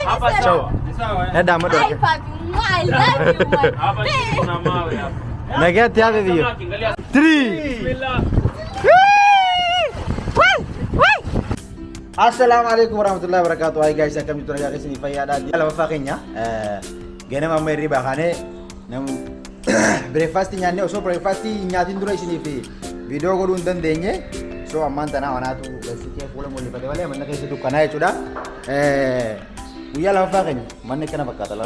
Apa sawa? Nada mo Ay, doon. papi mo, I love you, my Hapa babe. kuna mawe hapa. Nagati hapo hiyo. Samaki, angalia. 3 Bismillah. Assalamualaikum warahmatullahi wabarakatuh. Hai guys, kami tu lagi sini Fayyada di ala fakenya. Gana mamma riba khane nam breakfast nyanne so breakfast nyatin dura sini fi. Video ko dun dan denye. So amanta na wana tu basike pula mo lipat wala man nakay sidu kanay chuda. Uya la fakenya man kana bakata la.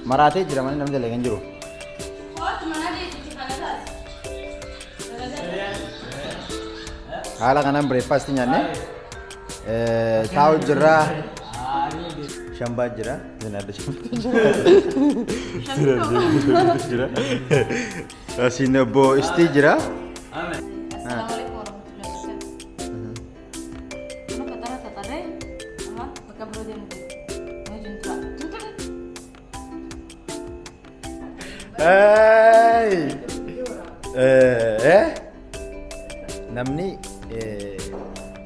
Marate jira man nam jale ganjiro. Hala kanan breakfast nyanne. Tahu jira. Shamba jira. Zina ada shamba jira. Asina bo isti jira. Assalamualaikum warahmatullahi wabarakatuh. Ano katara tatare? Ama bakabro dia mo. May juntra. Hey. Namni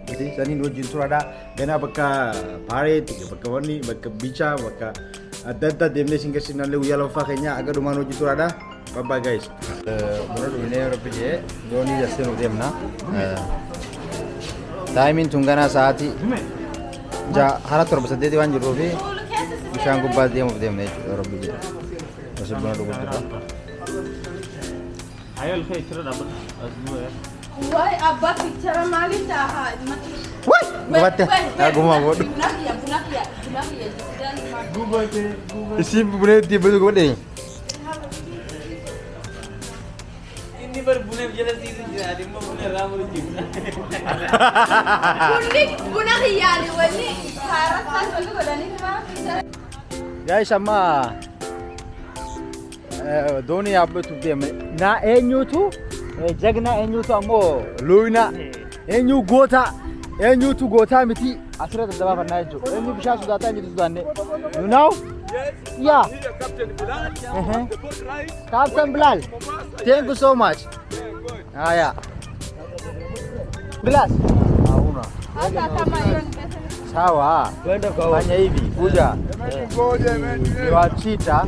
jadi sani no juntura da gana baka pare tiga baka wani baka bicha baka adanta demne singa sinale uyalo fakenya aga do mano juntura da bye guys moro ne europije doni jaste no demna timing tungana saati ja hara tor basa dedi wan juro bi bishangu bas dem demne europije basa bono do gudra Ayol khay tira dapat azmu ya. Why abba picture mali taha? woi gawate aku mau bodo Bunakia. isi bune di betul gawate Ini baru bulan jalan sini jadi mau bulan ramur juga. Kundi bunakia ni wani karat kan wani godani ma picture. guys sama doni abbe tu dem na enyutu jagna enyutu amo luina enyu gota enyutu gota miti asira da baba najo enyu bisha su data enyu danne you know yeah Captain Bilal, the boat ride. Captain Bilal thank you so much yeah Bilal hauna Hata kama hiyo ni pesa. sawa twende kwa fanya hivi kuja niwachita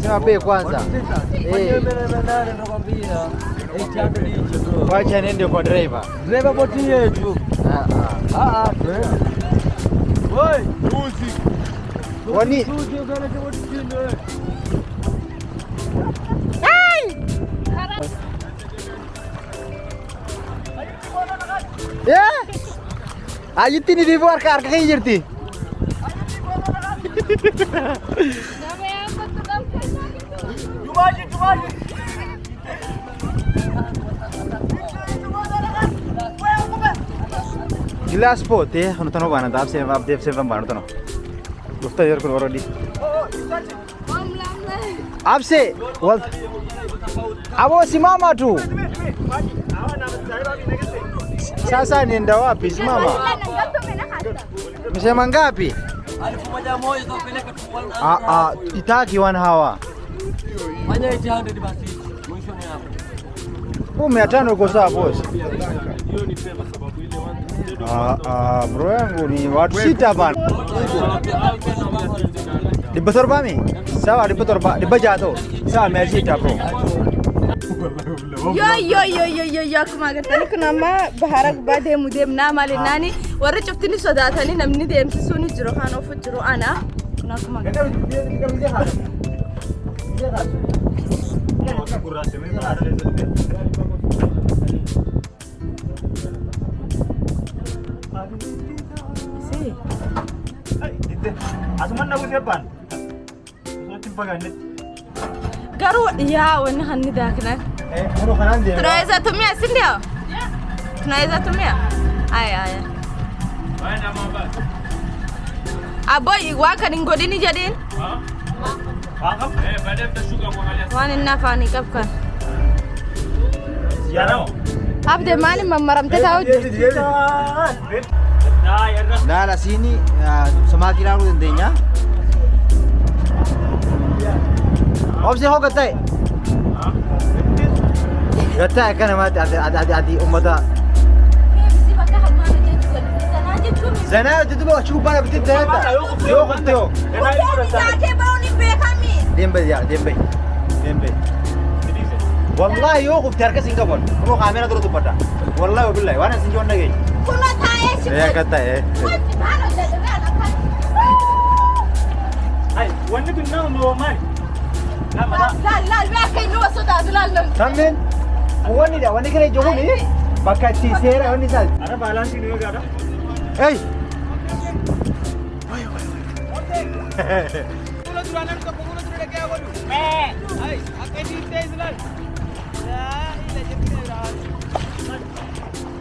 sema bei kwanza wacha nende kwa driver boti yetu wani ayitti ni dibu arka kayak jirti Namanya apa tuh kamu? गिलास पोते हनु तनो बाना दाब से आप देव से बाना तनो दोस्ता यार को रोडी Om lamlay. आपसे वल abo simama tu sasa nienda wapi simama msema ngapi 1100 tupeleka tu itaki wana hawa fanya 800 basi. Mwisho ni hapo. 500 uko sawa boss Hiyo ni pema sababu ile bro yangu ni watu sita bana dibba torba mi sawa dibba jato sawa merci ta bro Yo akkuma agartanii kun amma bahara gubbaa deemu naa maali naani warri cuftini sodaatanii namni deemsisuu ni jiru kan ofu jiru ana kun akkuma garuu yaa wanni hanni daaknan tunaweza tumia si ndio tunaweza tumia aya Waenda mamba. aboy waka ni godini jadin Paham? Baadaye tutashuka kuangalia. wani nafani kapkan Ziarao. abde mali mamaramte tahu Nah, ya dah. Dala sini samaki lalu tendenya Obse ho gatai gatai kan mati adi ummata bisi bakka hamana jechuudha sana jechuudha Zana tutubo chupa btibda hata. Yo qultu. Dembe ya dembe. Dembe. والله يوقف تركز إنك بول روح عاملنا درو تبدا والله وبالله وأنا سنجون نجي كنا تايش يا كتا إيه هاي وانا كنا نومان لا ما كاين نو صوت لا لا تمن واني ده واني كده جوني بكتي سيرة واني سال أنا بالانسي نيو كذا أي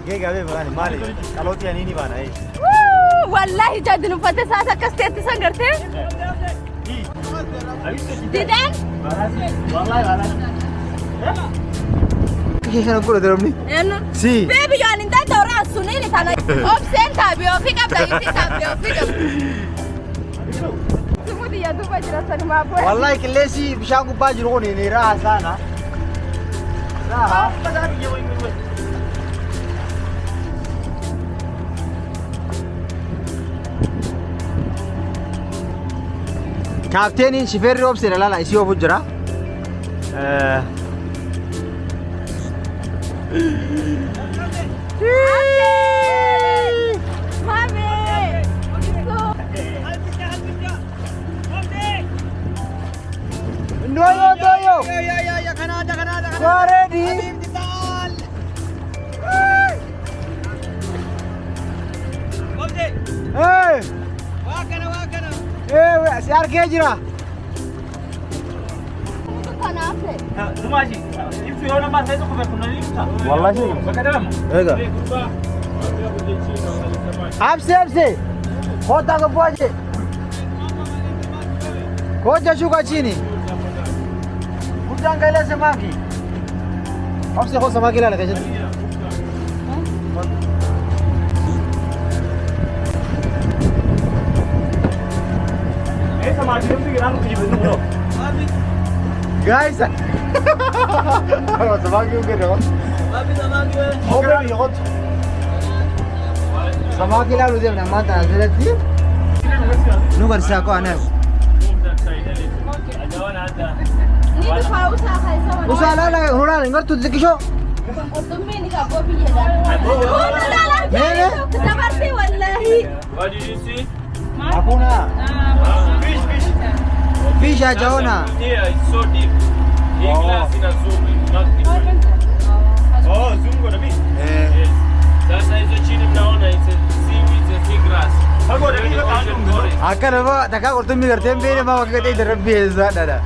كيف قاعد بغاني مالي kalau tian ini mana eh والله جد نفته ساعه كستي تسنغرتي ديدان والله كيف انا اقول درمني انه سي بيبي يعني انت دورة السنين تانا اوبسن تابيو في قبل يتي تابيو في قبل سمودي يا دوبا جرسن ما بو والله كليسي بشاكو باجروني ني راح سانا راح كابتن شفير روبسن لا لا يسيو فجرا مامي نويو دويو يا كندا ready hey واكنا ايه سيار كيجرا ماشي يمشي هنا ما تيجي كنا نلعب والله شيء بكلام ايه امسي خد هذا بواجه koja shuka chini utaangalia samaki au sio samaki lala kaje ऐसा मार्केट में गिरा कुछ भी नहीं guys samaki uke ro oke yot samaki lalo dia na mata azalati nugar sako ana نيجي فاوسا خايسة usala la hura ngar tu dikisho قطميني كابو بيجا لا كتبرتي والله What did you see? hakuna fish fish hajaona Here it's so deep. Hii glass ina zoom, not different. oh zoom kwa nabii Yes. Sasa hizo chini mnaona it's a seaweed, it's a sea grass. hapo nabii Very kwa ocean forest. akana ba taka kurtumi karte mbele ma wakati da rabbi za dada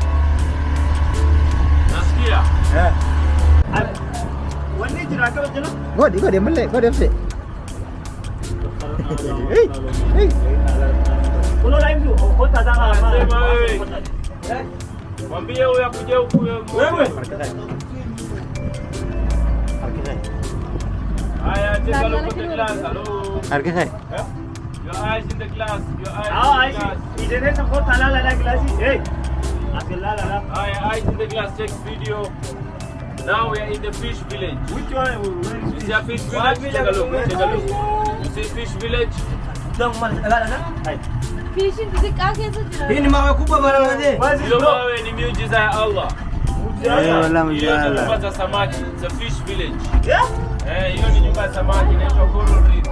Nasikia? wanne jira ka wajena godi malle godi afse hey hey uno live tu hota dana Sema wewe. Mwambie huyo akuje huku wewe Aya, take a look at the glass. Hello. harke hai Your eyes in the glass. Your eyes आओ in आई the glass. इधर से हota la la glass hey asila la Aya, eyes in the glass. Take video. Now we are in the fish village. which one You see a fish village? Take a look. Take a look. You see fish village? فيشين تزكا كيسة hii ni mawe kubwa bana wazee Hilo mawe ni miujiza ya Allah. wallahi Hiyo ni nyumba mjalla za samaki. It's a fish village. yeah Hiyo ni nyumba ya samaki inaitwa Coral Reef.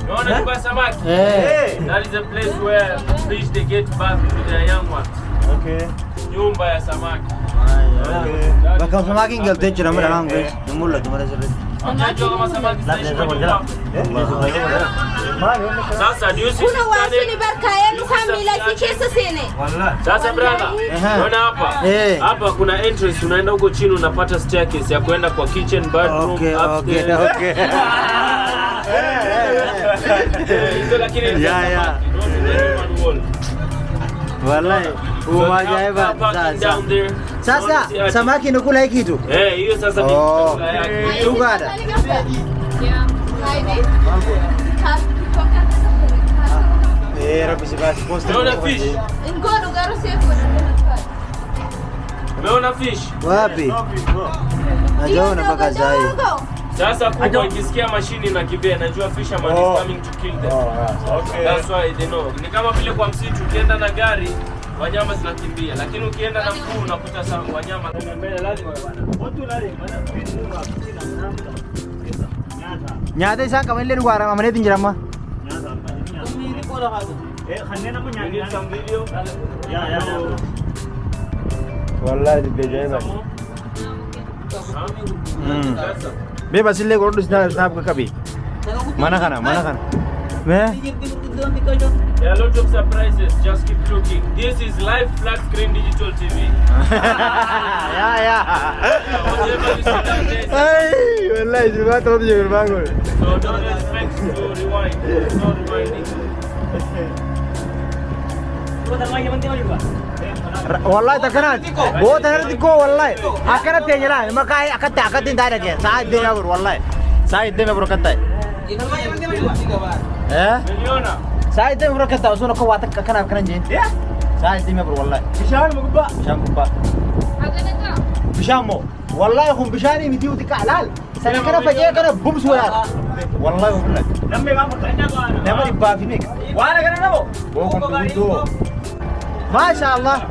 Unaona nyumba ya samaki? eh That is a place where fish they get back to their young ones. okay Nyumba ya samaki. bakam samaki ngalte chira mara nang guys mulla tumhara chale Unajua kama samaki zinaishi kwa nyumba? Sasa do you see كنا this واسوني tunnel? بركاين فاميلا في كيسة سيني Sasa brother, unaona hapa? Eh. Hapa kuna entrance, unaenda huko chini unapata staircase ya kwenda kwa kitchen, bedroom, okay upstairs. okay Hizo lakini ni za Yeah, yeah. samaki, not in the human wall. wallahi So umajaiba now parking down sasa there. sasa samaki nakula hiki kitu Hiyo sasa ni Oh. chakula yake. Tugada. rabbi sibasi posta Unaona fish? نقولوا قالوا سيفوا Umeona fish? wapi najaona mpaka zai Sasa kubwa ikisikia mashini inakimbia inajua fisherman is coming to kill them. Okay. That's why they know. Ni kama vile kwa msitu ukienda na gari wanyama zinakimbia, lakini ukienda na mguu unakuta wanyama Mbele lazima bwana. Watu nale bwana vitu wa kuchina mnamuta. Nyaata isaan qaban illee dhugaara amaneetiin jirama. Nyata. Ni ko la hago. Khannena mo We need some video. Ya. Wallahi dibbe jayba. Sasa. Be basillee godhu snaap qabi. Mana kana. Me? There are a lot of surprises. Just keep looking. This is live flat screen digital TV. Ya. Whatever you see that day. Ay, wallahi jumaat rood jibir bangol. So don't expect to rewind. It's not rewinding. Ko tamay man tiyo ba? Wallahi takanat. Bahut harat ko wallahi. Akana tejala makai akatta akatin dara ke. Saad de abur wallahi. Saad de me bro katta. Miliona. Saad de me bro katta usuna ko wata kana je. Saad de me bro wallahi. Bishan mo ba? Bishamo. Wallahi hum bishani miti uti kalal. Sana kana faje kana bums wala. Wallahi wallahi. Namme ba mo tanya ko ano? Namari ba fimik. Wala ka na mo. Mashallah.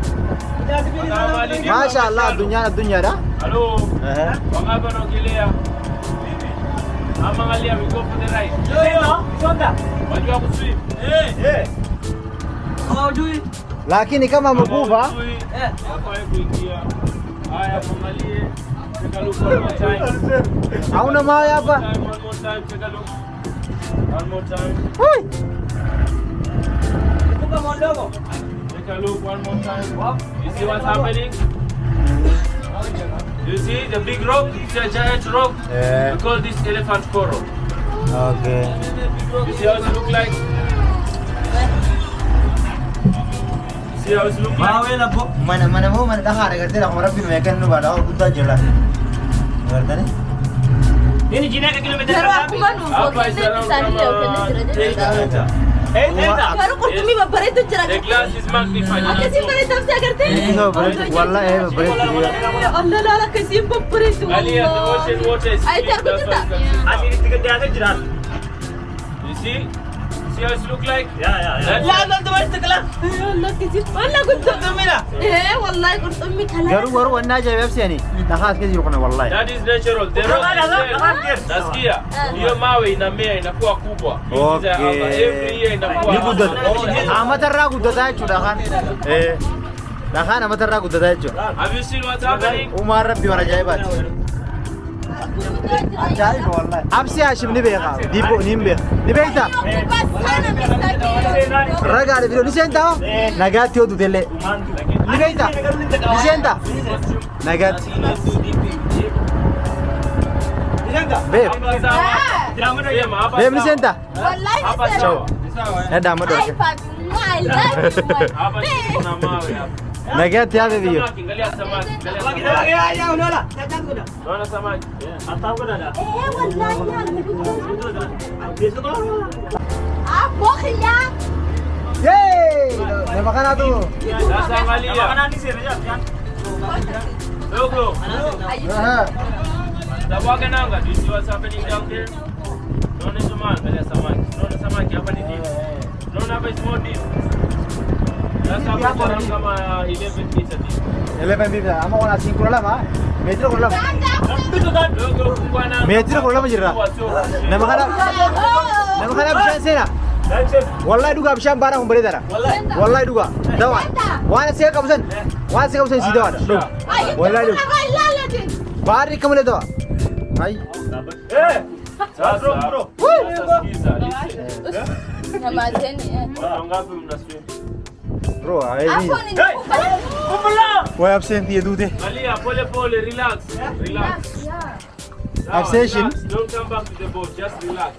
Mashallah dunya dah. Hello. Wangaba naongelea. Ama angalia we go for the right. Sonda. Wajua kuswim. Hawajui. Lakini kama mkufa Hafai kuingia. Haya mwangalie. Take a look one more time. hauna mawe hapa. One more time. Take a look. One more time. Kuka mondogo. Take a look one more time. You see what's happening? You see the big rock? It's a giant rock. We call this elephant coral. Okay. You see how it look like? See how it look like? Mawe na po. Mana mo mana dah hari kerja aku rapi mekan nu bada aku tak jelas. Kerja ni? Ini jina ka kilometer Pero ka ako man Apa is around 8 meter. Pero kurtumi babbareetu jira. The glass is magnified. Akkasiin bareedaaf si agartee? Wallahi berat. Allah laala akkasiin babbareedu. Ali and the ocean water is Ay, clean. That's tarko why kita. you can Asli tigada jira. see. You see? See how it look like? Ya. That's La la tumas tekla. Allah akkasiin. Allah kuntu. Tumina. Wallahi kurtumi kala. Garu wanna jaya web sini. Dah khas ke jirukona wallahi. That is natural. The rock is there. Nasikia. Hiyo mawe inamea inakuwa kubwa. Okay. Every year inakuwa. Ni gudat. Amatarra gudat chuda khan. Dah khan amatarra gudat chuda. Have you seen what's happening? Umar Rabbi wara jaibat. Ajaib wallahi. Ab se Hashim ni bekha. Dipo nimbe. Ni bekta. Raga de video ni senta. Nagati odu dele. Ni bekta. Ni senta. Nagati. Beb. Beb ni senta. Wallahi Hapa ni sawa. Na dama do. Ay, papi. I love you. Hapa kuna mawe hapa. Nagati ya video. Samaki, angalia samaki. Angalia samaki. Ya unaona. Naona samaki. Atau ko dada. Wallahi Besok ko. Bokhiya. Yey! Na makana tu. Sasa angalia. Makanan ni sir ya. Dogo. Aha. Tawaga nanga. Do you see what's happening down there? Naona samaki, angalia samaki. Naona samaki hapa ni deep. Naona hapa is more deep. Sasa hapa kama 11 meters deep. 11 bibi. Ama kona 5 lama. Metro ko lama. Dogo fungwa nanga. Metro ko lama jirra. Na makana bishan sena. Wallahi duga bishan bara humbare dara. Wallahi duga. Dawa. Wana se kabsan. Wana se kabsan sida wada. Wallahi duga. Bari kamle dawa. Hai. Sasa bro. Sikiza. Nyamazeni. Watu ngapi mnaswim? Bro, ai ni. Hapo ni nikupa. Why absent ye dude? Angalia pole pole, relax. Relax. Sawa, Obsession. relax. Don't come back to the boat, just relax.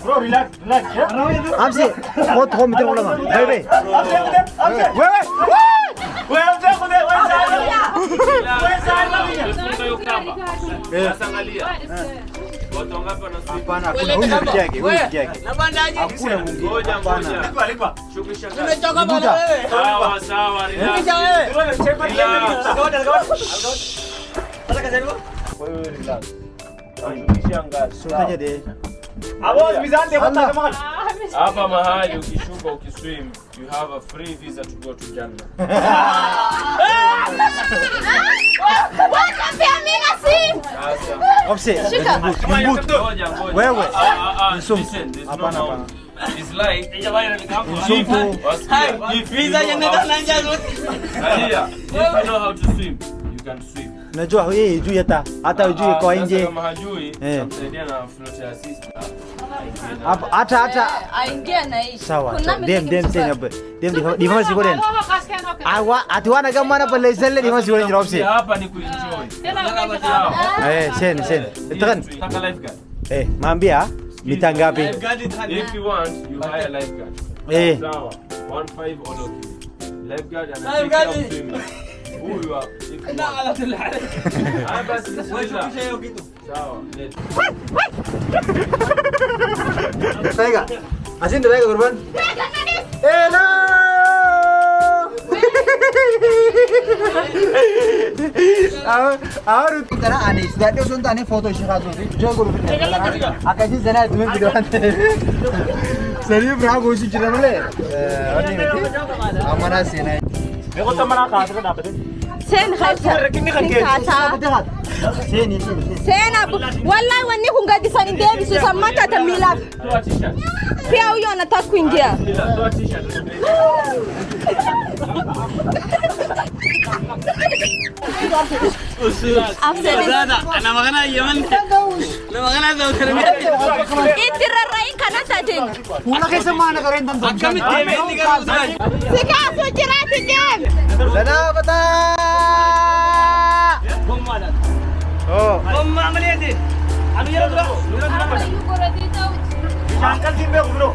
Bro, relax. Amsi. Khod khom mitro lama. Bye bye. Wait. Funga hiyo kamba. Sasa angalia. Watu ngapi wanaswim? Hapana, kuna huyu peke yake. Hakuna mwingine. Ngoja. Lipa. Shukisha. Buta. Sawa, relax. Relax. Kau dah. Kata kasi mo? Wewe relax. Usishangae. Suka jadi. Abos mizani kwa takamana. Hapa mahali ukishuka ukiswim, you have a free visa to go to Jannah. Sasa. Opsi. Shika. Ngoja. Wewe. Listen, there's no Hapana, more. It's like Mzungu. visa if you know how to swim, you can swim. Unajua hii hujui hata hujui kwa nje. Kama hajui, tamsaidia na float assist. Hata Aingia na hii. sawa. Kuna Dem mimi sini apa? Dem di mana sih goren? Atuana kama mana pala iselle di mana sih goren Opsi? Hapa ni kuenjoy. Sini. Tekan. Taka lifeguard. Maambia mitangapi? If you want, you hire lifeguard. Sawa. 1.5 all of you. Lifeguard and a take care of swimming. Huyu hapa. Bas bismillah. Sawa. Pega. Asin pega korban. Hello. Ahora utara anis. Dado sun tane foto shikha so. Jo guru bin. Akashi zana tume video ante. Sari bra goshi chiramale. Ani meti. Amana sena. Meko tamana kaasa ka dapat. Sen khaisa. Seni. Sen abu. Wallahi wanni kun gadi sanin debi su samata ta milaf. Toa t-shirt. Pia huyo anataka kuingia. Toa t-shirt. Ana magana Yemen. Na magana daw karami. Itirarai kana tajin. Pula kaisa mana karen dan dom. Kami tebe ni karu usay. Sika su jirati jem. Dana bata. Bommadan. Oh. Bomma amaliyati. Anu yara dura. Shankal timbe bro.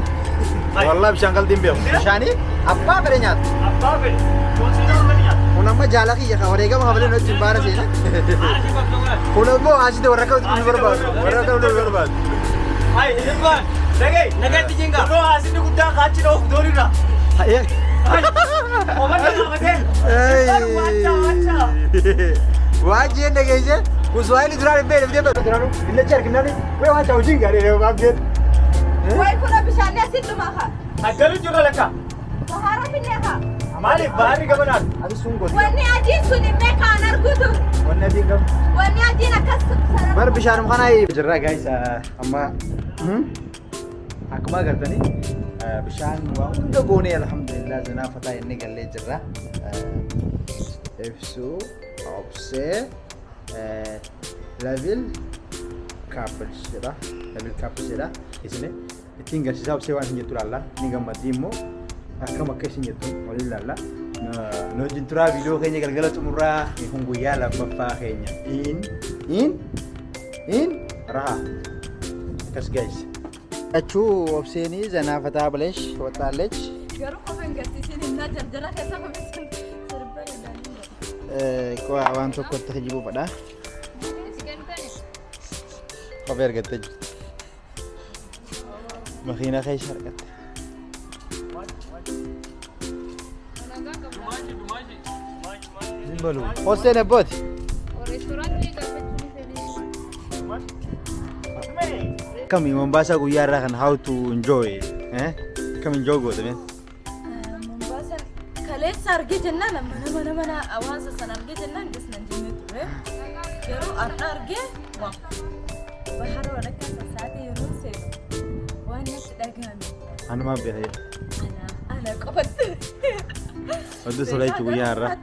Wallah bishangkal timbe. Shani apa berenyat? Abba be. Konsina unaniya. Unamma jalaki ya khawarega ma habale no jimbara sih. Unammo aji de waraka utun berbad. Waraka utun berbad. Hai, Irfan. Nagai tijinga. Bro asini gudda kachiro dorira. Aye. Oman na mate. Acha. Wajib deh guys. Uswahili durare bede bede durare. Ille cerk nani. We wacha ujinga re babgen. Wai kuna bishani asitu maka. Agalu jura leka. Bahara pineka. Amali bahari gabanan. Abi sungguh. Wani ajin suni meka nargutu. Wanna tinggal. Wani ajin akas. Bar bisharum kana yi jirra guys amma akuma gartani bishan wa unda gone alhamdulillah zana fata inni galle jirra efsu opse level couple sira isne tinga sisab sewa hinyeturalla ninga madimo akama keshinyetu walilla no jintura video kenya galgala tumura ihungu yala papa kenya in raha kas guys achu opseni zana fata balesh watalech Garu kofen gati sini na jarjara kesa kofen serbaya dani. ko awan to ko tajibu pada cover gate makhina khay sharkat Zimbalu hostene bot kami Mombasa guyara kan how to enjoy kami enjoy go temen Mombasa kale sarge jenna na mana awansa sanarge jenna gisnan jinne ture garu arge wa bahar wala kan saati yuru se wana dagami anu ma be hay ana qofat adu solay tu guyara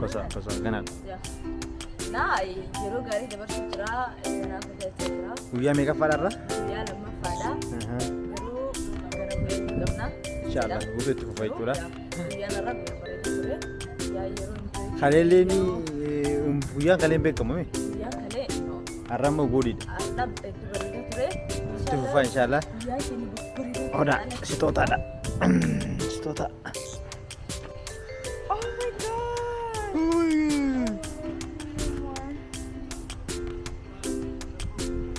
kosa ganal na yuru gari dabar sutra na fata sutra guya mega fadarra ya lamma fada garu gara gamna inshallah gudu tu fay tura ya na rabbi bare ture ya yuru khalele ni guya kalen be kamame ya kale no arama godi arab bare ture tu fay inshallah ya kini bare oda sitota ada sitota oh my god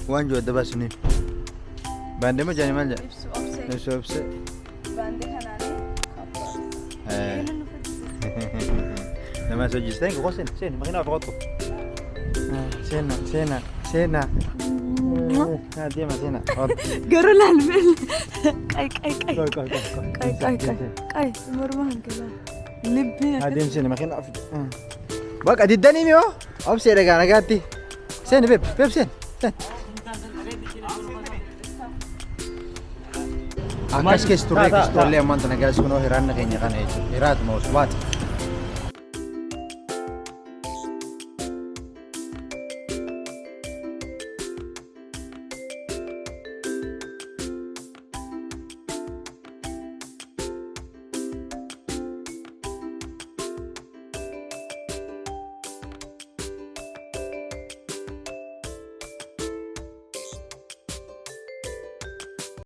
wanjo da basuni bande ma jani manja Ifsu offset. nafsu opse Bande kanane. nama so jistain ko sen makina fa koto sena Sena. Deema sena. Garuu laalmeel. Qay. Mormaan kala. Libbi. Adeemsine makiina of. Baqa diddanii mi'oo? Obsee dhagaa nagaatti. Seen beep seen. Akkas keessa turre keessa tollee ammaan tana gaas kunoo hiraanna keenya kana jechuudha. Hiraatuma osbaati.